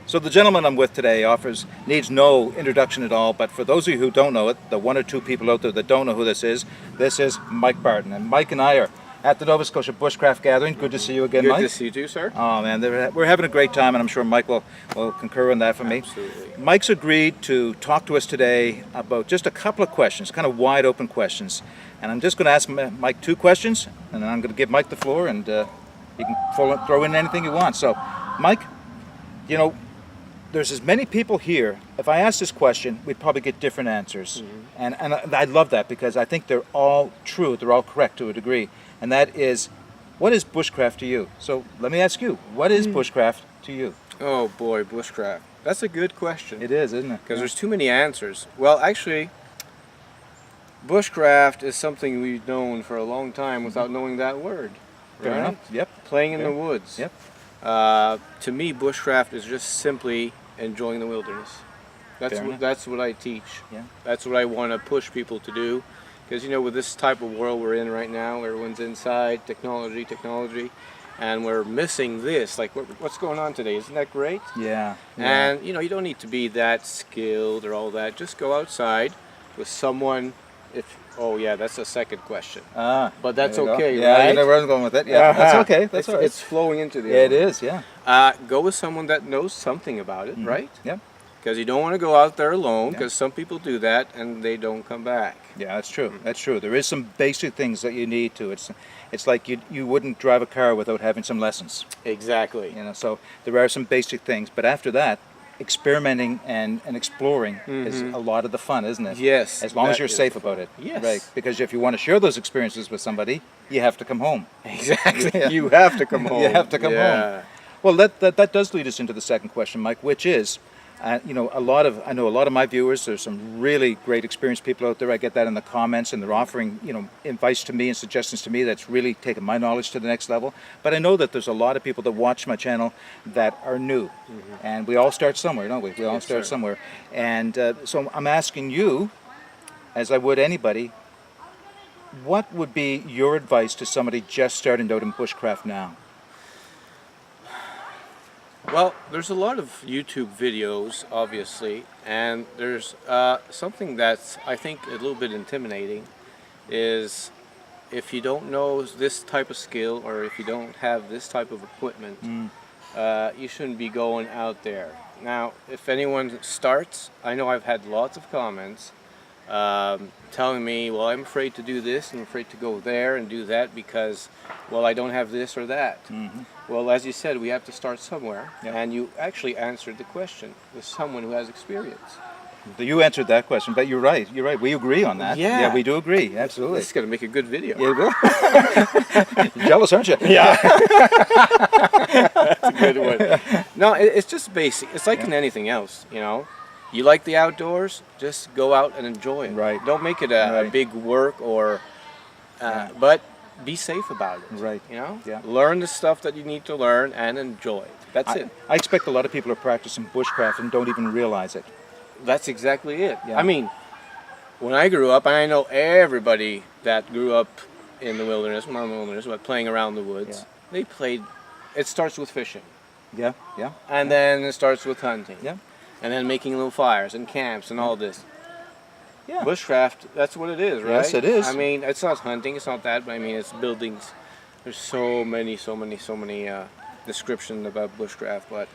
So the gentleman I'm with today needs no introduction at all, but for those of you who don't know it, the one or two people out there that don't know who this is Mike Barton. And Mike and I are at the Nova Scotia Bushcraft Gathering. Good to see you again, Mike. Good to see you too, sir. Oh man, we're having a great time, and I'm sure Mike will concur on that for me. Absolutely. Mike's agreed to talk to us today about just a couple of questions, kind of wide open questions. And I'm just going to ask Mike two questions, and then I'm going to give Mike the floor, and he can throw in anything he wants. So, Mike, you know, there's as many people here. If I ask this question, we'd probably get different answers. Mm-hmm. And I love that because I think they're all true, they're all correct to a degree. And that is, what is bushcraft to you? So let me ask you, what is bushcraft to you? Oh boy, bushcraft. That's a good question. It is, isn't it? Because there's too many answers. Well, actually, bushcraft is something we've known for a long time without knowing that word. Fair enough. Yep. Playing in the woods. Yep. To me, bushcraft is just simply enjoying the wilderness. That's what I teach. Yeah. That's what I want to push people to do. Because, you know, with this type of world we're in right now, everyone's inside, technology, and we're missing this. Like, what's going on today? Isn't that great? Yeah. And, you know, you don't need to be that skilled or all that. Just go outside with someone. Oh, yeah, that's a second question. But that's okay, yeah, right? you know where I'm going with it. Yeah, that's okay. That's all right. It's flowing into the Yeah, it is, yeah. Go with someone that knows something about it, right? Yep. Because you don't want to go out there alone, because some people do that and they don't come back. Yeah, that's true. That's true. There is some basic things that you need to. It's like you wouldn't drive a car without having some lessons. Exactly. You know, so there are some basic things, but after that, experimenting and exploring is a lot of the fun, isn't it? Yes. As long as you're safe about it. Yes. Right. Because if you want to share those experiences with somebody, you have to come home. Exactly. Yeah. You have to come home. You have to come home. Well, that does lead us into the second question, Mike, which is, you know, I know a lot of my viewers. There's some really great experienced people out there. I get that in the comments, and they're offering, you know, advice to me and suggestions to me that's really taken my knowledge to the next level. But I know that there's a lot of people that watch my channel that are new, and we all start somewhere, don't we? We all start somewhere, and so I'm asking you, as I would anybody, what would be your advice to somebody just starting out in bushcraft now? Well, there's a lot of YouTube videos, obviously, and there's something that's, I think, a little bit intimidating, is if you don't know this type of skill, or if you don't have this type of equipment, you shouldn't be going out there. Now, if anyone starts, I know I've had lots of comments telling me, well, I'm afraid to do this, I'm afraid to go there and do that because, well, I don't have this or that. Well, as you said, we have to start somewhere, and you actually answered the question with someone who has experience. You answered that question, but you're right. You're right. We agree on that. Yeah, we do agree. Absolutely. This is going to make a good video. Yeah, it will. You're jealous, aren't you? Yeah. That's a good one. No, it's just basic. It's like in anything else, you know. You like the outdoors, just go out and enjoy it. Right. Don't make it a big work or, but be safe about it. Right. You know? Yeah. Learn the stuff that you need to learn and enjoy it. That's it. I expect a lot of people are practicing bushcraft and don't even realize it. That's exactly it. Yeah. I mean, when I grew up, and I know everybody that grew up in the wilderness, but playing around the woods, they played, it starts with fishing. Yeah, yeah. And then it starts with hunting. Yeah. And then making little fires and camps and all this. Yeah. Bushcraft, that's what it is, right? Yes, it is. I mean, it's not hunting, it's not that, but I mean, it's buildings. There's so many descriptions about bushcraft, but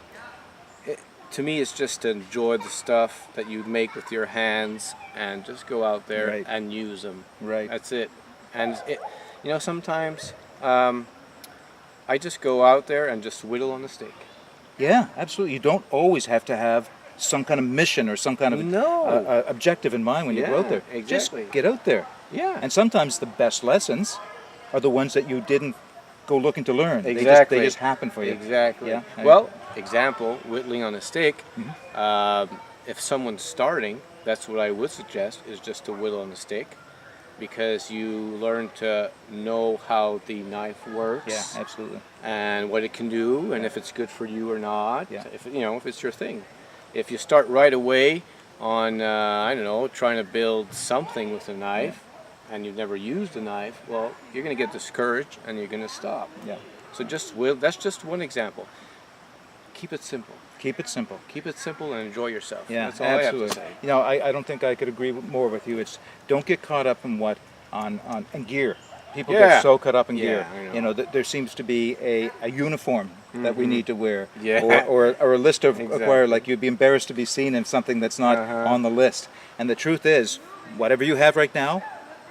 to me, it's just to enjoy the stuff that you make with your hands and just go out there and use them. Right. That's it. And, you know, sometimes I just go out there and just whittle on a stick. Yeah, absolutely. You don't always have to have some kind of mission or some kind of objective in mind when you go out there. Exactly. Just get out there. Yeah. And sometimes the best lessons are the ones that you didn't go looking to learn. Exactly. They just happen for you. Exactly. Yeah. Well, example, whittling on a stick. If someone's starting, that's what I would suggest, is just to whittle on a stick, because you learn to know how the knife works. Yeah, absolutely. And what it can do, and if it's good for you or not. Yeah. If you know, if it's your thing. If you start right away on, I don't know, trying to build something with a knife, and you've never used a knife, well, you're going to get discouraged and you're going to stop. Yeah. So just that's just one example. keep it simple. Keep it simple. Keep it simple and enjoy yourself. Yeah, That's all absolutely. I have to say. You know, I don't think I could agree more with you. It's don't get caught up in in gear. People Yeah. get so caught up in Yeah, gear. I know. You know, there seems to be a uniform that we need to wear, Yeah. or a list of Exactly. acquire. Like you'd be embarrassed to be seen in something that's not on the list. And the truth is, whatever you have right now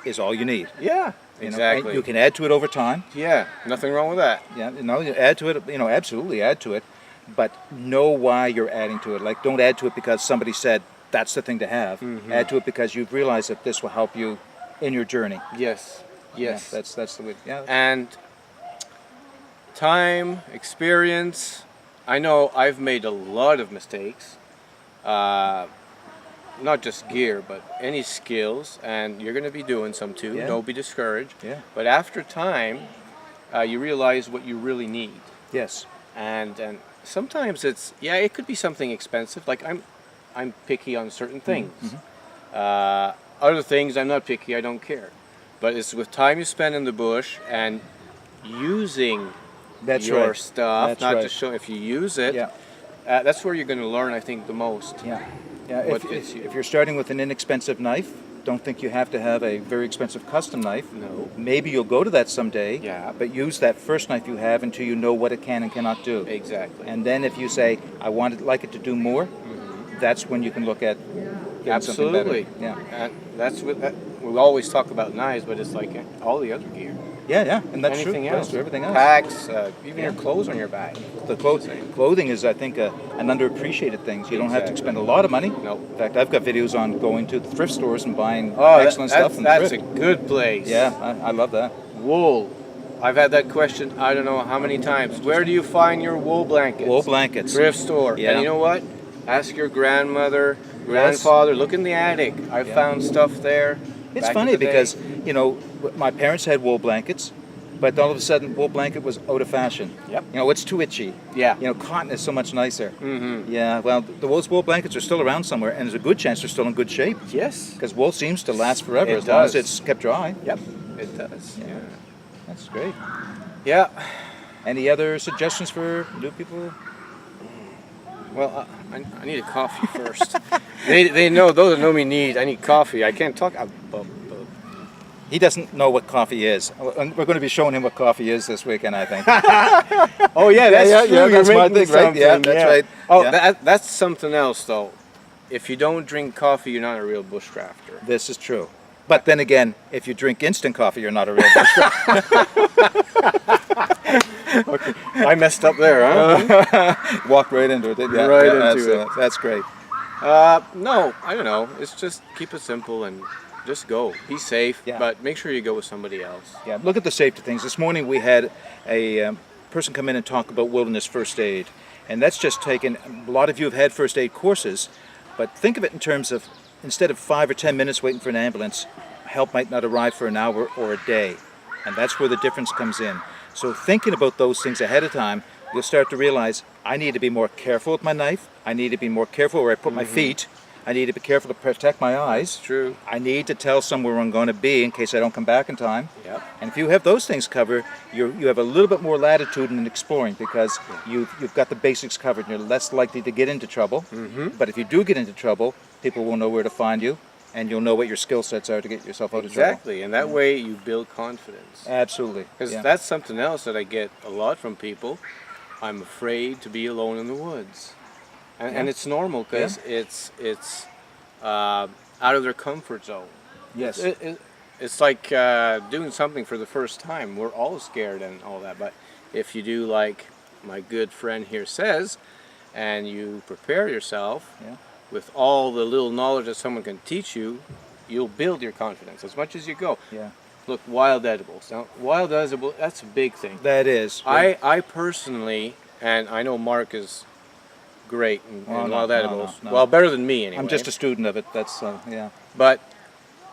is all you need. Yeah, You know, exactly. and you can add to it over time. Yeah, nothing wrong with that. Yeah, you know, you add to it. You know, absolutely add to it, but know why you're adding to it. Like, don't add to it because somebody said that's the thing to have. Add to it because you've realized that this will help you in your journey. Yes, yes. Yeah, that's the way. Yeah, And time, experience. I know I've made a lot of mistakes. Not just gear, but any skills, and you're going to be doing some too. Yeah. Don't be discouraged. Yeah. But after time, you realize what you really need, yes, and sometimes it could be something expensive. Like I'm picky on certain things. Other things I'm not picky. I don't care. But it's with time you spend in the bush and using that's your right. stuff, That's not right. just show. If you use it, Yeah, that's where you're going to learn. I think the most. yeah, yeah. What If, fits you. if you're starting with an inexpensive knife, don't think you have to have a very expensive custom knife. No. Maybe you'll go to that someday. Yeah. But use that first knife you have until you know what it can and cannot do. Exactly. And then if you say, I like it to do more, that's when you can look at getting something better. Absolutely. Yeah. And that's what we always talk about knives, but it's like all the other gear. Yeah, yeah. And that's Anything true. else? That's true. Everything else. Packs, even your clothes on your back. The clothing is, I think, an underappreciated thing. You don't have to Exactly. spend a lot of money. No. In fact, I've got videos on going to the thrift stores and buying Oh, excellent stuff from that's thrift. a good place. Yeah, I love that. Wool. I've had that question I don't know how many times. Where do you find your wool blankets? Wool blankets. Thrift store. Yeah. And you know what? Ask your grandmother, grandfather. Look in the attic. I found stuff there. It's back in funny the day. because, you know, my parents had wool blankets, but all of a sudden, wool blanket was out of fashion. Yep. You know, it's too itchy. Yeah. You know, cotton is so much nicer. Yeah, well, those wool blankets are still around somewhere, and there's a good chance they're still in good shape. Yes. Because wool seems to last forever It as long as does. it's kept dry. Yep. It does. Yeah. That's great. Yeah. Any other suggestions for new people? Well, I need a coffee first. they know, those that know me need. I need coffee. I can't talk. He doesn't know what coffee is. And we're going to be showing him what coffee is this weekend, I think. Oh yeah, that's yeah, true. yeah, You're that's my making thing, right? Yeah, something, that's right. Oh, Yeah. that's something else though. If you don't drink coffee, you're not a real bushcrafter. This is true. But then again, if you drink instant coffee, you're not a real bushcrafter. I messed up there, huh? Walked right into it. Didn't you? Right Yeah, into it. That's great. No, I don't know. It's just keep it simple and just go. Be safe, Yeah. but make sure you go with somebody else. Yeah, look at the safety things. This morning we had a person come in and talk about wilderness first aid. And that's just taken, a lot of you have had first aid courses, but think of it in terms of instead of 5 or 10 minutes waiting for an ambulance, help might not arrive for an hour or a day. And that's where the difference comes in. So thinking about those things ahead of time, you'll start to realize I need to be more careful with my knife. I need to be more careful where I put my feet. I need to be careful to protect my eyes. True. I need to tell someone where I'm going to be in case I don't come back in time. Yep. And if you have those things covered, you have a little bit more latitude in exploring because you've got the basics covered and you're less likely to get into trouble. But if you do get into trouble, people will know where to find you and you'll know what your skill sets are to get yourself out of trouble. Exactly, and that way you build confidence. Absolutely. Because Yeah. that's something else that I get a lot from people. I'm afraid to be alone in the woods, and it's normal because it's out of their comfort zone. Yes. It's like doing something for the first time. We're all scared and all that, but if you do like my good friend here says, and you prepare yourself with all the little knowledge that someone can teach you, you'll build your confidence as much as you go. Yeah. Look, wild edibles. Now, wild edibles, that's a big thing. That is. I personally, and I know Mark is great in Well, no, wild no, edibles. no, no. Well, better than me anyway. I'm just a student of it. That's, yeah. But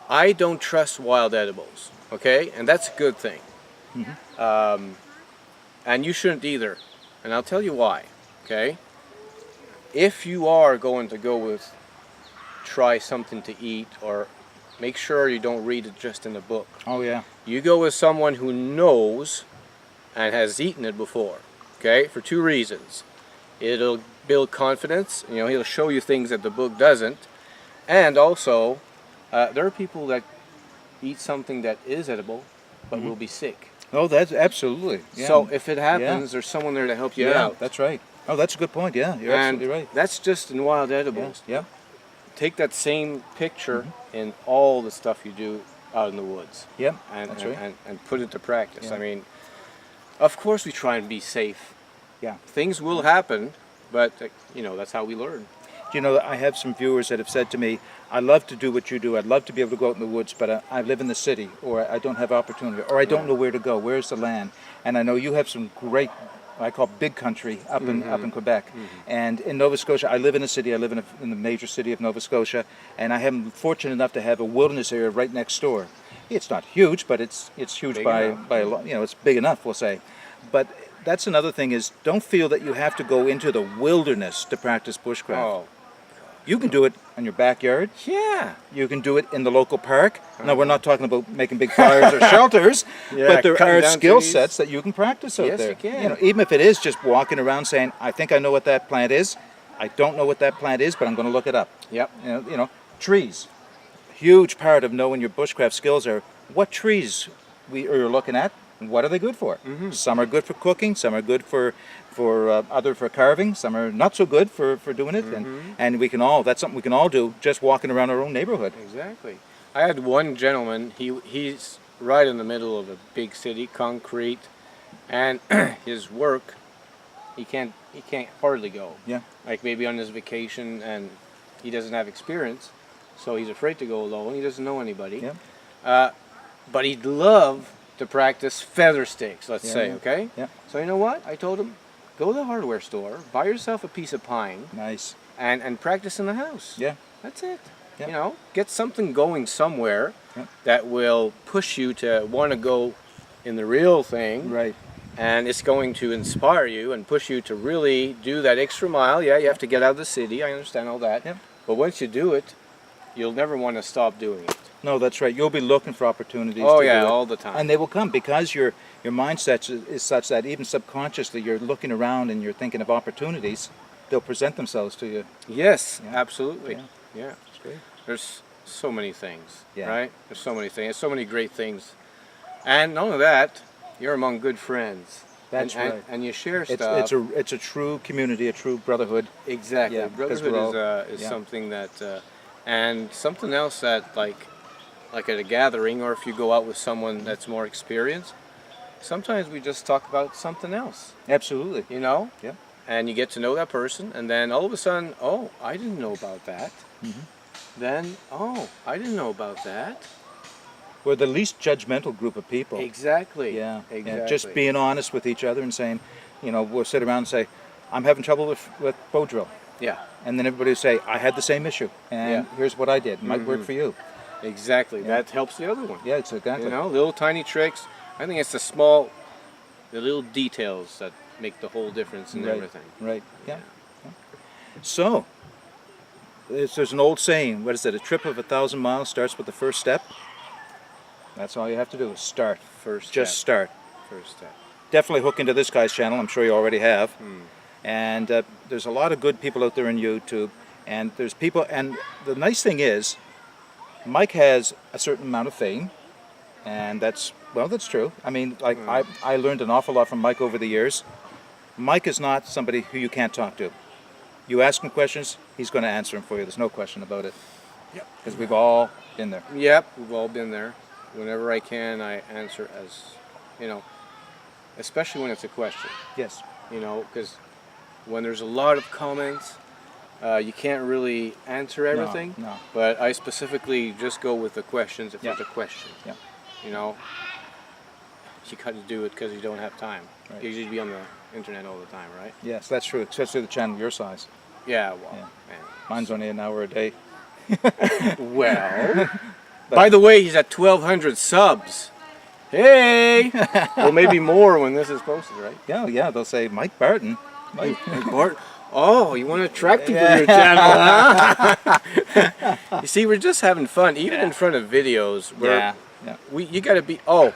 I don't trust wild edibles, okay? And that's a good thing. And you shouldn't either. And I'll tell you why, okay? If you are going to go with try something to eat, or make sure you don't read it just in a book. Oh, yeah. You go with someone who knows and has eaten it before, okay? For two reasons. It'll build confidence. You know, he'll show you things that the book doesn't. And also, there are people that eat something that is edible, but will be sick. Oh, that's absolutely. Yeah. So if it happens, there's someone there to help you out. That's right. Oh, that's a good point. Yeah, you're And absolutely right. that's just in wild edibles. Yeah. Take that same picture in all the stuff you do out in the woods. Yeah. And, That's and, right. and put it to practice. Yeah. I mean, of course we try and be safe. Yeah. Things will happen, but you know, that's how we learn. Do you know, I have some viewers that have said to me, I love to do what you do. I'd love to be able to go out in the woods, but I live in the city, or I don't have opportunity, or I don't know where to go. Where's the land? And I know you have some great, I call big country up in Quebec. And in Nova Scotia, I live in a city. I live in the major city of Nova Scotia, and I am fortunate enough to have a wilderness area right next door. It's not huge, but it's huge Big by enough. a lot. You know, it's big enough, we'll say. But that's another thing is, don't feel that you have to go into the wilderness to practice bushcraft. Oh, You can do it in your backyard. yeah. You can do it in the local park. Now, we're not talking about making big fires or shelters, but there cutting are down skill trees. sets that you can practice out Yes, there. you can. You know, even if it is just walking around saying, I think I know what that plant is. I don't know what that plant is, but I'm going to look it up. Yep. You know, trees. Huge part of knowing your bushcraft skills are what trees you're looking at. And what are they good for? Some are good for cooking. Some are good for carving. Some are not so good for doing it. And that's something we can all do just walking around our own neighborhood. Exactly. I had one gentleman. He's right in the middle of a big city, concrete, and his work. He can't hardly go. Yeah. Like maybe on his vacation, and he doesn't have experience, so he's afraid to go alone. He doesn't know anybody. Yeah. But he'd love to practice feather sticks, let's Yeah, say, yeah. okay? Yeah. So you know what? I told him, go to the hardware store, buy yourself a piece of pine, Nice. and practice in the house. Yeah. That's it. Yeah. You know, get something going somewhere Yeah. that will push you to want to go in the real thing. Right. And it's going to inspire you and push you to really do that extra mile. Yeah, you have to get out of the city. I understand all that. Yep. But once you do it, you'll never want to stop doing it. No, that's right. You'll be looking for opportunities. Oh to yeah, do it. all the time. And they will come because your mindset is such that even subconsciously you're looking around and you're thinking of opportunities. They'll present themselves to you. Yes, Yeah. absolutely. Yeah. Yeah. That's great. There's so many things, Yeah. right? There's so many things. So many great things. And not only that, you're among good friends. That's and, right. And you share It's stuff. it's a true community, a true brotherhood. Exactly. Yeah, 'cause Brotherhood we're all- is yeah. something that, and something else that like at a gathering, or if you go out with someone that's more experienced, sometimes we just talk about something else, Absolutely. you know? Yeah. And you get to know that person, and then all of a sudden, oh, I didn't know about that. Then, oh, I didn't know about that. We're the least judgmental group of people. Exactly. Yeah. Exactly. Yeah. Just being honest with each other and saying, you know, we'll sit around and say, I'm having trouble with bow drill. Yeah. And then everybody will say, I had the same issue, and Yeah. here's what I did. It might work for you. Exactly. Yeah. That helps the other one. Yeah, it's exactly. You know, little tiny tricks. I think it's the little details that make the whole difference in Right. everything. Right. Yeah. Yeah. So, there's an old saying. What is it? A trip of 1,000 miles starts with the first step. That's all you have to do is start. First Just step. start. First step. Definitely hook into this guy's channel. I'm sure you already have. And there's a lot of good people out there on YouTube. And there's people. And the nice thing is, Mike has a certain amount of fame. And that's true. I mean, like I learned an awful lot from Mike over the years. Mike is not somebody who you can't talk to. You ask him questions, he's going to answer them for you. There's no question about it. Yep. Because we've all been there. Yep, we've all been there. Whenever I can, I answer as, you know, especially when it's a question, Yes. you know, because when there's a lot of comments, you can't really answer everything. No. But I specifically just go with the questions if Yeah. it's a question. Yeah. You know, you got to do it because you don't have time. Right. You usually be on the internet all the time, right? Yes, that's true. Especially the channel your size. Yeah, well, Yeah. Mine's only an hour a day. Well, by the way, he's at 1,200 subs. Hey! Well, maybe more when this is posted, right? Yeah. They'll say Mike Barton. Mike. Bart, oh, you want to attract people to your channel, huh? You see, we're just having fun, even in front of videos. Yeah. You got to be. Oh,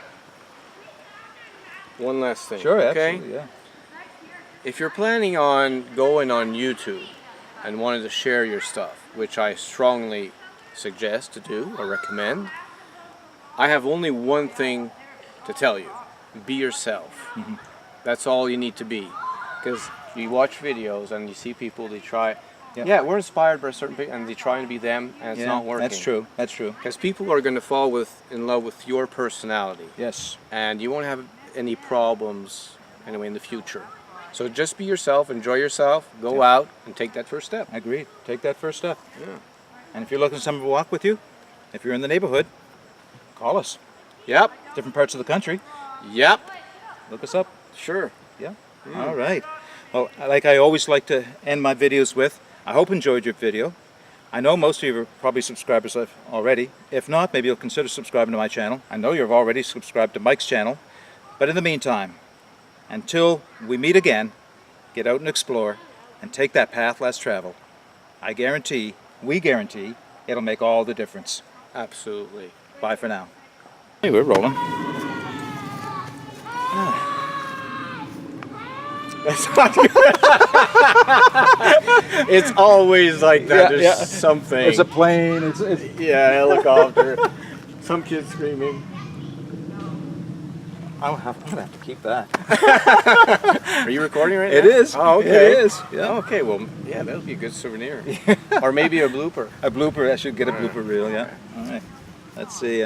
one last thing. Sure. Okay. Absolutely. Yeah. if you're planning on going on YouTube and wanting to share your stuff, which I strongly suggest to do or recommend, I have only one thing to tell you. Be yourself. Mm-hmm. That's all you need to be. Because you watch videos and you see people, they try, Yep. yeah, we're inspired by certain people and they try to be them and it's not working. That's true. That's true. Because people are going to fall in love with your personality. Yes. And you won't have any problems anyway in the future. So just be yourself, enjoy yourself, go out and take that first step. Agreed. Take that first step. Yeah. And if you're looking for someone to walk with you, if you're in the neighborhood, call us. Yep. Different parts of the country. Yep. Look us up. Sure. Yeah. All right. Well, like I always like to end my videos with, I hope you enjoyed your video. I know most of you are probably subscribers already. If not, maybe you'll consider subscribing to my channel. I know you've already subscribed to Mike's channel. But in the meantime, until we meet again, get out and explore and take that path less traveled. We guarantee, it'll make all the difference. Absolutely. Bye for now. Hey, we're rolling. That's not good. It's always like that. Yeah, There's yeah. something. It's a plane. It's yeah, helicopter. Some kids screaming. I'm gonna have to keep that. Are you recording right It now? is. Oh, okay. It is. Yeah. Oh, okay, well, yeah, that'll be a good souvenir. Or maybe a blooper. A blooper. I should get a blooper reel. Yeah. All right. Let's see.